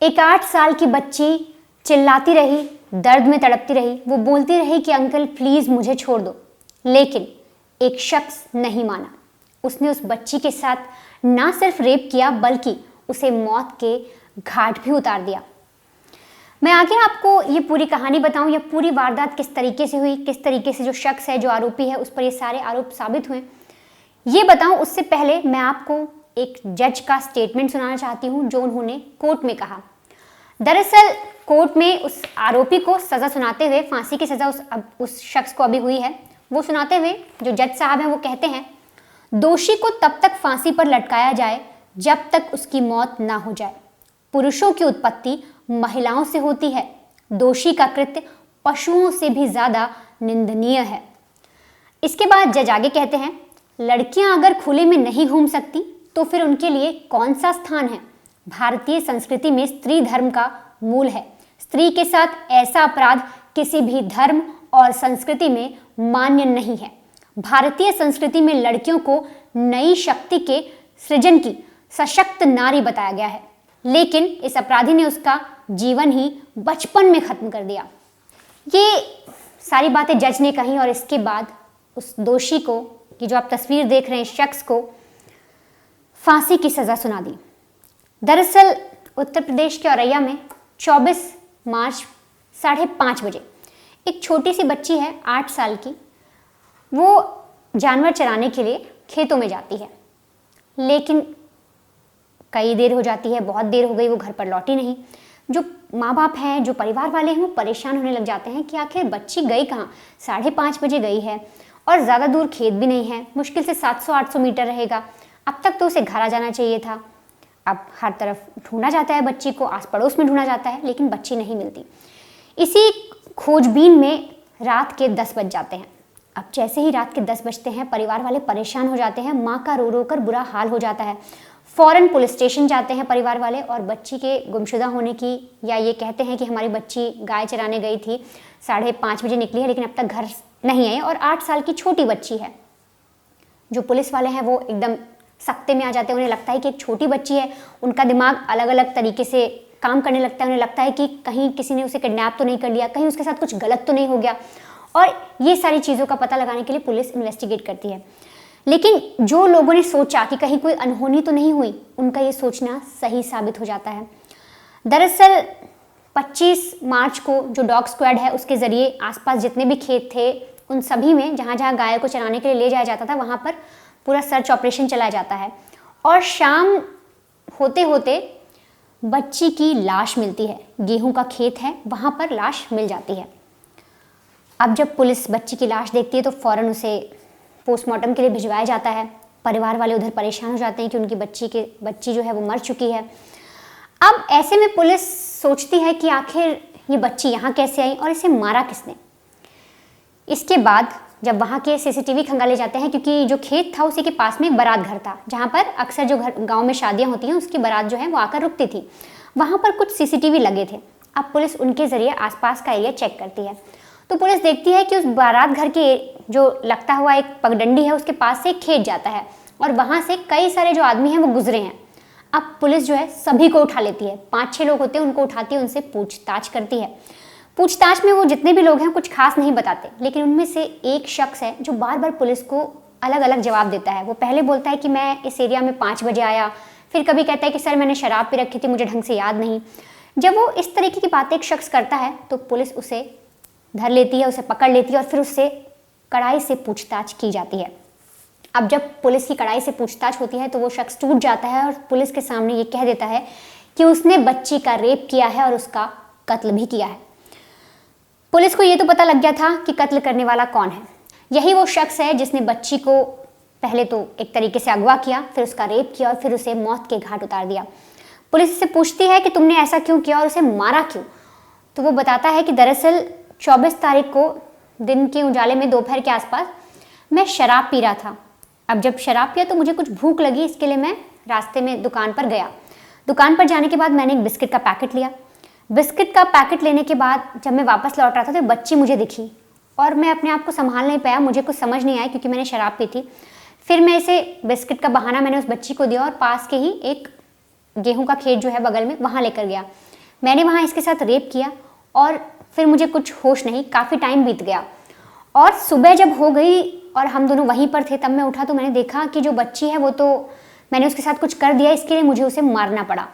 एक 8 साल की बच्ची चिल्लाती रही, दर्द में तड़पती रही। वो बोलती रही कि अंकल प्लीज मुझे छोड़ दो, लेकिन एक शख्स नहीं माना। उसने उस बच्ची के साथ ना सिर्फ रेप किया बल्कि उसे मौत के घाट भी उतार दिया। मैं आगे आपको ये पूरी कहानी बताऊं, या पूरी वारदात किस तरीके से हुई, किस तरीके से जो शख्स है, जो आरोपी है, उस पर ये सारे आरोप साबित हुए, ये बताऊं उससे पहले मैं आपको एक जज का स्टेटमेंट सुनाना चाहती हूं जो उन्होंने कोर्ट में कहा। दरअसल कोर्ट में उस आरोपी को सजा सुनाते हुए, फांसी की सजा उस शख्स को अभी हुई है, वो सुनाते हुए जो जज साहब हैं वो कहते हैं, दोषी को तब तक फांसी पर लटकाया जाए जब तक उसकी मौत ना हो जाए। पुरुषों की उत्पत्ति महिलाओं से होती है। दोषी का कृत्य पशुओं से भी ज्यादा निंदनीय है। इसके बाद जज आगे कहते हैं, लड़कियां अगर खुले में नहीं घूम सकती तो फिर उनके लिए कौन सा स्थान है। भारतीय संस्कृति में स्त्री धर्म का मूल है। स्त्री के साथ ऐसा अपराध किसी भी धर्म और संस्कृति में मान्य नहीं है। भारतीय संस्कृति में लड़कियों को नई शक्ति के सृजन की सशक्त नारी बताया गया है, लेकिन इस अपराधी ने उसका जीवन ही बचपन में खत्म कर दिया। ये सारी बातें जज ने कही और इसके बाद उस दोषी को, कि जो आप तस्वीर देख रहे हैं, शख्स को फांसी की सजा सुना दी। दरअसल उत्तर प्रदेश के औरैया में 24 मार्च 5:30 बजे एक छोटी सी बच्ची है 8 साल की, वो जानवर चराने के लिए खेतों में जाती है, लेकिन कई देर हो जाती है, बहुत देर हो गई, वो घर पर लौटी नहीं। जो माँ बाप हैं, जो परिवार वाले हैं, वो परेशान होने लग जाते हैं कि आखिर बच्ची गई कहाँ। 5:30 बजे गई है और ज़्यादा दूर खेत भी नहीं है, मुश्किल से 700-800 मीटर रहेगा। अब तक तो उसे घर आ जाना चाहिए था। अब हर तरफ ढूंढा जाता है बच्ची को, आस पड़ोस में ढूंढा जाता है, लेकिन बच्ची नहीं मिलती। इसी खोजबीन में रात के 10 बज जाते हैं। अब जैसे ही रात के 10 बजते हैं, परिवार वाले परेशान हो जाते हैं। माँ का रो रो कर बुरा हाल हो जाता है। फौरन पुलिस स्टेशन जाते हैं परिवार वाले और बच्ची के गुमशुदा होने की, या ये कहते हैं कि हमारी बच्ची गाय चराने गई थी, 5:30 बजे निकली है, लेकिन अब तक घर नहीं आई और 8 साल की छोटी बच्ची है। जो पुलिस वाले हैं वो एकदम सख्ते में आ जाते हैं। उन्हें लगता है कि एक छोटी बच्ची है, उनका दिमाग अलग अलग तरीके से काम करने लगता है। उन्हें लगता है कि कहीं किसी ने उसे किडनैप तो नहीं कर लिया, कहीं उसके साथ कुछ गलत तो नहीं हो गया, और ये सारी चीज़ों का पता लगाने के लिए पुलिस इन्वेस्टिगेट करती है। लेकिन जो लोगों ने सोचा कि कहीं कोई अनहोनी तो नहीं हुई, उनका ये सोचना सही साबित हो जाता है। दरअसल 25 मार्च को जो डॉग स्क्वाड है उसके ज़रिए आसपास जितने भी खेत थे उन सभी में, जहाँ जहाँ गाय को चराने के लिए ले जाया जाता था, वहाँ पर पूरा सर्च ऑपरेशन चलाया जाता है। और शाम होते होते बच्ची की लाश मिलती है। गेहूं का खेत है, वहाँ पर लाश मिल जाती है। अब जब पुलिस बच्ची की लाश देखती है तो फ़ौरन उसे पोस्टमार्टम के लिए भिजवाया जाता है। परिवार वाले उधर परेशान हो जाते हैं कि उनकी बच्ची जो है वो मर चुकी है। अब ऐसे में पुलिस सोचती है कि आखिर ये बच्ची यहाँ कैसे आई और इसे मारा किसने। इसके बाद जब वहाँ के सीसीटीवी खंगाले जाते हैं, क्योंकि जो खेत था उसी के पास में एक बारात घर था, जहाँ पर अक्सर जो गांव में शादियाँ होती हैं उसकी बारात जो है वो आकर रुकती थी। वहाँ पर कुछ सीसीटीवी लगे थे। अब पुलिस उनके ज़रिए आसपास का एरिया चेक करती है, तो पुलिस देखती है कि उस बारात घर के जो लगता हुआ एक पगडंडी है उसके पास से एक खेत जाता है और वहाँ से कई सारे जो आदमी हैं वो गुजरे हैं। अब पुलिस जो है सभी को उठा लेती है। 5-6 लोग होते हैं, उनको उठाती है, उनसे पूछताछ करती है। पूछताछ में वो जितने भी लोग हैं कुछ खास नहीं बताते, लेकिन उनमें से एक शख्स है जो बार बार पुलिस को अलग अलग जवाब देता है। वो पहले बोलता है कि मैं इस एरिया में 5 बजे आया, फिर कभी कहता है कि सर मैंने शराब पी रखी थी, मुझे ढंग से याद नहीं। जब वो इस तरीके की बातें एक शख्स करता है तो पुलिस उसे धर लेती है, उसे पकड़ लेती है और फिर उससे कड़ाई से पूछताछ की जाती है। अब जब पुलिस की कड़ाई से पूछताछ होती है तो वो शख्स टूट जाता है और पुलिस के सामने ये कह देता है कि उसने बच्ची का रेप किया है और उसका कत्ल भी किया है। पुलिस को ये तो पता लग गया था कि कत्ल करने वाला कौन है। यही वो शख्स है जिसने बच्ची को पहले तो एक तरीके से अगवा किया, फिर उसका रेप किया और फिर उसे मौत के घाट उतार दिया। पुलिस इससे पूछती है कि तुमने ऐसा क्यों किया और उसे मारा क्यों। तो वो बताता है कि दरअसल 24 तारीख को दिन के उजाले में दोपहर के आसपास मैं शराब पी रहा था। अब जब शराब पिया तो मुझे कुछ भूख लगी, इसके लिए मैं रास्ते में दुकान पर गया। दुकान पर जाने के बाद मैंने एक बिस्किट का पैकेट लिया। बिस्किट का पैकेट लेने के बाद जब मैं वापस लौट रहा था तो बच्ची मुझे दिखी और मैं अपने आप को संभाल नहीं पाया, मुझे कुछ समझ नहीं आया क्योंकि मैंने शराब पी थी। फिर मैं इसे बिस्किट का बहाना मैंने उस बच्ची को दिया और पास के ही एक गेहूं का खेत जो है बगल में, वहाँ लेकर गया। मैंने वहाँ इसके साथ रेप किया और फिर मुझे कुछ होश नहीं, काफ़ी टाइम बीत गया और सुबह जब हो गई और हम दोनों वहीं पर थे, तब मैं उठा तो मैंने देखा कि जो बच्ची है वो तो मैंने उसके साथ कुछ कर दिया, इसके लिए मुझे उसे मारना पड़ा।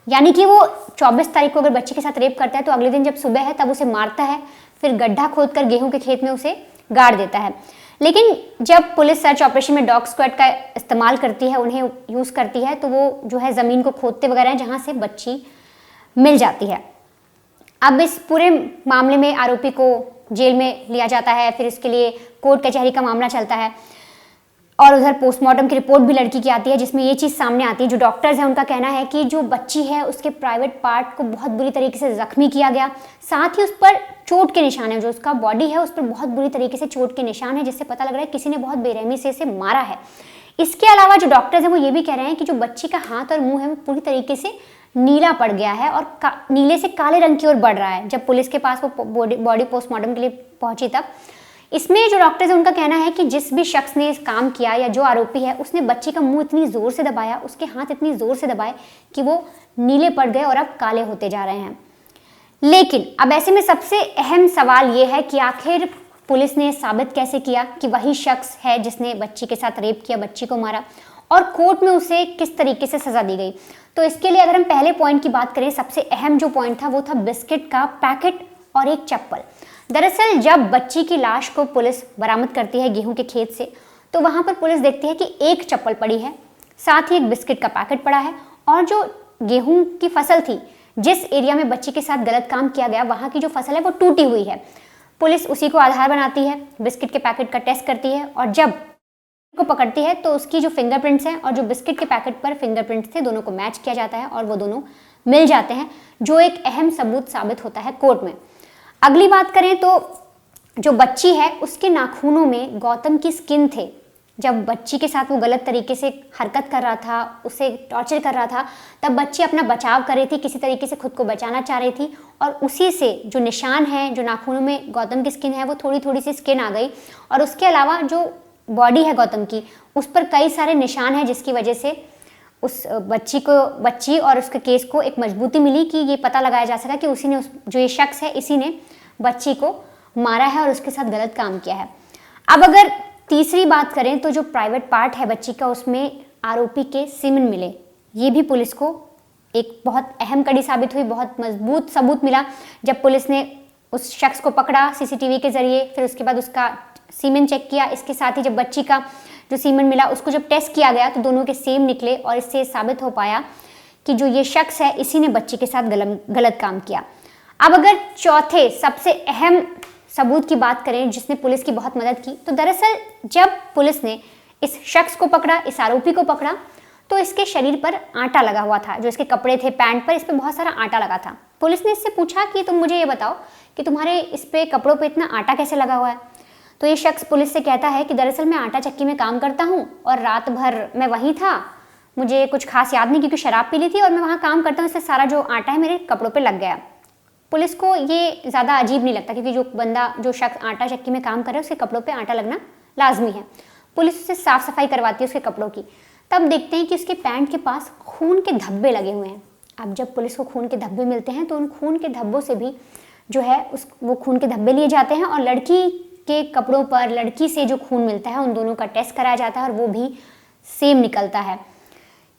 यानी कि वो 24 तारीख को अगर बच्ची के साथ रेप करता है तो अगले दिन जब सुबह है तब उसे मारता है, फिर गड्ढा खोदकर गेहूं के खेत में उसे गाड़ देता है। लेकिन जब पुलिस सर्च ऑपरेशन में डॉग स्क्वाड का इस्तेमाल करती है, उन्हें यूज़ करती है, तो वो जो है ज़मीन को खोदते वगैरह हैं जहाँ से बच्ची मिल जाती है। अब इस पूरे मामले में आरोपी को जेल में लिया जाता है, फिर इसके लिए कोर्ट कचहरी का मामला चलता है और उधर पोस्टमार्टम की रिपोर्ट भी लड़की की आती है, जिसमें ये चीज़ सामने आती है। जो डॉक्टर्स हैं उनका कहना है कि जो बच्ची है उसके प्राइवेट पार्ट को बहुत बुरी तरीके से जख्मी किया गया, साथ ही उस पर चोट के निशान है, जो उसका बॉडी है उस पर बहुत बुरी तरीके से चोट के निशान है, जिससे पता लग रहा है किसी ने बहुत बेरहमी से इसे मारा है। इसके अलावा जो डॉक्टर्स हैं वो ये भी कह रहे हैं कि जो बच्ची का हाथ और मुंह है वो पूरी तरीके से नीला पड़ गया है और नीले से काले रंग की ओर बढ़ रहा है। जब पुलिस के पास वो बॉडी पोस्टमार्टम के लिए पहुंची तब इसमें जो डॉक्टर्स हैं उनका कहना है कि जिस भी शख्स ने इस काम किया या जो आरोपी है उसने बच्ची का मुंह इतनी ज़ोर से दबाया, उसके हाथ इतनी ज़ोर से दबाए कि वो नीले पड़ गए और अब काले होते जा रहे हैं। लेकिन अब ऐसे में सबसे अहम सवाल ये है कि आखिर पुलिस ने साबित कैसे किया कि वही शख्स है जिसने बच्ची के साथ रेप किया, बच्ची को मारा, और कोर्ट में उसे किस तरीके से सज़ा दी गई। तो इसके लिए अगर हम पहले पॉइंट की बात करें, सबसे अहम जो पॉइंट था वो था बिस्किट का पैकेट और एक चप्पल। दरअसल जब बच्ची की लाश को पुलिस बरामद करती है गेहूं के खेत से, तो वहां पर पुलिस देखती है कि एक चप्पल पड़ी है, साथ ही एक बिस्किट का पैकेट पड़ा है, और जो गेहूं की फसल थी, जिस एरिया में बच्ची के साथ गलत काम किया गया, वहां की जो फसल है वो टूटी हुई है। पुलिस उसी को आधार बनाती है, बिस्किट के पैकेट का टेस्ट करती है और जब को पकड़ती है तो उसकी जो फिंगरप्रिंट्स हैं और जो बिस्किट के पैकेट पर फिंगरप्रिंट्स थे, दोनों को मैच किया जाता है और वो दोनों मिल जाते हैं, जो एक अहम सबूत साबित होता है कोर्ट में। अगली बात करें तो जो बच्ची है उसके नाखूनों में गौतम की स्किन थे। जब बच्ची के साथ वो गलत तरीके से हरकत कर रहा था, उसे टॉर्चर कर रहा था, तब बच्ची अपना बचाव कर रही थी, किसी तरीके से खुद को बचाना चाह रही थी, और उसी से जो निशान है, जो नाखूनों में गौतम की स्किन है, वो थोड़ी थोड़ी सी स्किन आ गई, और उसके अलावा जो बॉडी है गौतम की, उस पर कई सारे निशान हैं, जिसकी वजह से उस बच्ची और उसके केस को एक मजबूती मिली कि ये पता लगाया जा सका कि उसी ने जो ये शख्स है, इसी ने बच्ची को मारा है और उसके साथ गलत काम किया है। अब अगर तीसरी बात करें तो जो प्राइवेट पार्ट है बच्ची का, उसमें आरोपी के सीमेन मिले। ये भी पुलिस को एक बहुत अहम कड़ी साबित हुई, बहुत मजबूत सबूत मिला जब पुलिस ने उस शख्स को पकड़ा सीसीटीवी के जरिए, फिर उसके बाद उसका सीमेन चेक किया। इसके साथ ही जब बच्ची का जो सीमेन मिला उसको जब टेस्ट किया गया तो दोनों के सेम निकले और इससे साबित हो पाया कि जो ये शख्स है इसी ने बच्ची के साथ गलत काम किया। अब अगर चौथे सबसे अहम सबूत की बात करें जिसने पुलिस की बहुत मदद की, तो दरअसल जब पुलिस ने इस शख्स को पकड़ा, इस आरोपी को पकड़ा, तो इसके शरीर पर आटा लगा हुआ था। जो इसके कपड़े थे, पैंट पर, इस पर बहुत सारा आटा लगा था। पुलिस ने इससे पूछा कि तुम मुझे ये बताओ कि तुम्हारे इस पे कपड़ों पे इतना आटा कैसे लगा हुआ है। तो ये शख्स पुलिस से कहता है कि दरअसल मैं आटा चक्की में काम करता हूँ और रात भर मैं वहीं था, मुझे कुछ खास याद नहीं क्योंकि शराब पी ली थी और मैं वहाँ काम करता हूँ, इससे सारा जो आटा है मेरे कपड़ों पे लग गया। पुलिस को ये ज़्यादा अजीब नहीं लगता क्योंकि जो शख्स आटा चक्की में काम कर रहा है उसके कपड़ों पे आटा लगना लाजमी है। पुलिस उससे साफ सफाई करवाती है उसके कपड़ों की। तब देखते हैं कि उसके पैंट के पास खून के धब्बे लगे हुए हैं। अब जब पुलिस को खून के धब्बे मिलते हैं तो उन खून के धब्बों से भी जो है वो खून के धब्बे लिए जाते हैं और लड़की के कपड़ों पर लड़की से जो खून मिलता है उन दोनों का टेस्ट कराया जाता है और वो भी सेम निकलता है।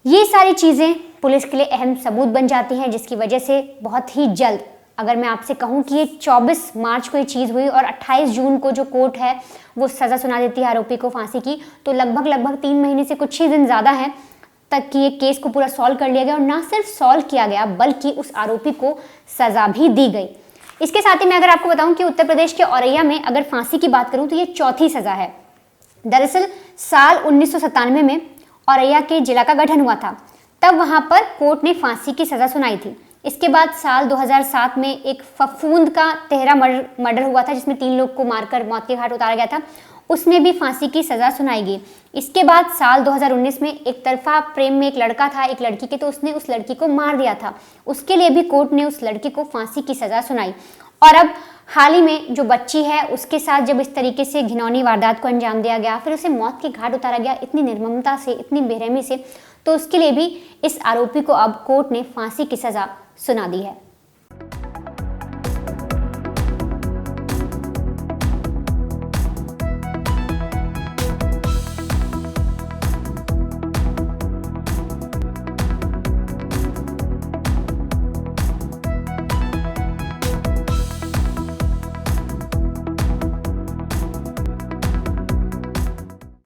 ये सारी चीज़ें पुलिस के लिए अहम सबूत बन जाती हैं, जिसकी वजह से बहुत ही जल्द, अगर मैं आपसे कहूं कि ये 24 मार्च को ये चीज़ हुई और 28 जून को जो कोर्ट है वो सज़ा सुना देती है आरोपी को फांसी की, तो लगभग 3 महीने से कुछ ही दिन ज़्यादा है तक कि ये केस को पूरा सॉल्व कर लिया गया और ना सिर्फ सॉल्व किया गया बल्कि उस आरोपी को सज़ा भी दी गई। इसके साथ ही मैं अगर आपको बताऊं कि उत्तर प्रदेश के औरैया में अगर फांसी की बात करूं तो ये चौथी सज़ा है। दरअसल साल 1997 में औरैया के जिला का गठन हुआ था, तब वहां पर कोर्ट ने फांसी की सज़ा सुनाई थी। इसके बाद साल 2007 में एक फफूंद का तेहरा मर्डर हुआ था जिसमें 3 लोग को मारकर मौत के घाट उतारा गया था, उसमें भी फांसी की सज़ा सुनाई गई। इसके बाद साल 2019 में एक तरफा प्रेम में एक लड़का था एक लड़की के, तो उसने उस लड़की को मार दिया था, उसके लिए भी कोर्ट ने उस लड़की को फांसी की सज़ा सुनाई। और अब हाल ही में जो बच्ची है उसके साथ जब इस तरीके से घिनौनी वारदात को अंजाम दिया गया, फिर उसे मौत के घाट उतारा गया इतनी निर्ममता से, इतनी बेरहमी से, तो उसके लिए भी इस आरोपी को अब कोर्ट ने फांसी की सज़ा सुना दी है।